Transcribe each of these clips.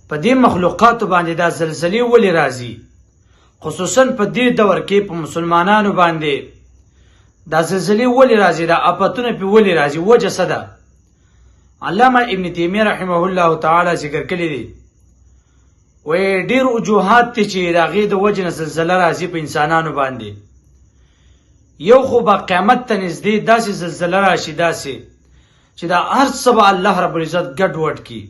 په دې مخلوقاتو باندې دا زلزلې ولې راځي، خصوصا په دې دور کې په مسلمانانو باندې دا زلزلې ولې راځي، دا اپتونه په ولې راځي، وجه څه ده؟ علامه ابن تیمیه رحمه الله تعالی ذکر کړی دی، وایي ډېر وجوهات دي چې د هغې د وجې نه زلزله راځي په انسانانو باندې. یو خو به قیامت ته نږدې داسې زلزله راشي، داسې چې دا هر څه به الله رب العزت ګډ وډ کړي.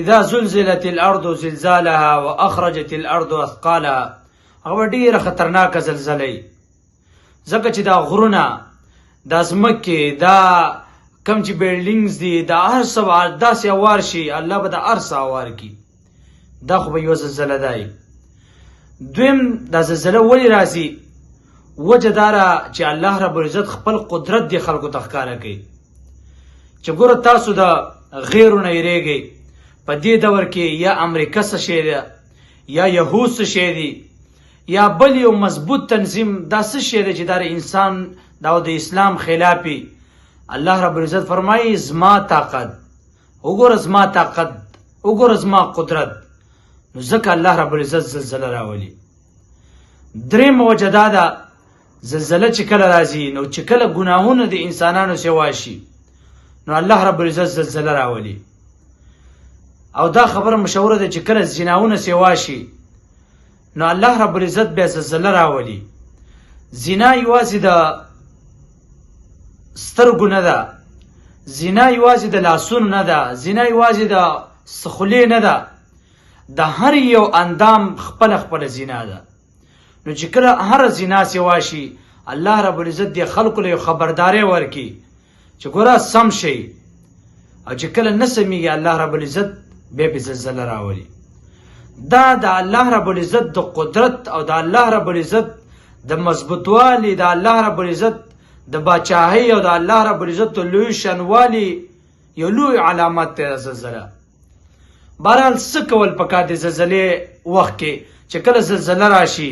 اذا زلزلت الارض زلزالها واخرجت الارض اثقالها، هغه ډېره خطرناکه زلزله وي، ځکه چې دا غرونه، دا ځمکې، دا کم چې بیلډینګز دي، دا هر څه به داسې هوار شي، الله به دا هر څه هوار کړي. دا خو به یوه زلزله دی. دویم، دا زلزله ولې راځي؟ وجه دا ده چې الله رب العزت خپل قدرت دې خلکو ته ښکاره کوي چې ګوره تاسو د غیرو نه یریږئ. په دې دور کې یا امریکا څه شی ده، یا یهود څه شی دي، یا بل یو مضبوط تنظیم، دا څه شی دی چې دا انسان دا د اسلام خلافي. الله رب العزت فرمایي زما طاقت، وګوره زما طاقت، وګوره زما قدرت. نو ځکه الله رب العزت زلزله راولي. درېم وجه دا ده، زلزله چې کله راځي نو چې کله ګناهونه د انسانانو سوا شي نو الله رب العزت زلزله راولي. او دا خبره مشهوره ده چې کله زناونه سوا شي نو الله رب العزت بیا زلزله راولي. زنا یوازې د سترګو نه ده، زنا یوازې د لاسونو نه ده، زنا یوازې د خولې نه ده، د هر یو اندام خپله خپله زنا ده. نو چې کله هر زنا سوا شي الله رب العزت دې خلکو له یو خبرداری ورکي چې ګوره سم شي، او چې کله نه سمیږي الله رب العزت بیا پې زلزله راولي. دا د الله رب العزت د قدرت او د الله رب العزت د مضبوطوالي، د الله رب العزت د باچاهۍ او د الله رب العزت د لوی شنوالي یو لوی علامت دی زلزله. بهرحال څه کول پکار دی زلزلې وخت کې چې کله زلزله راشي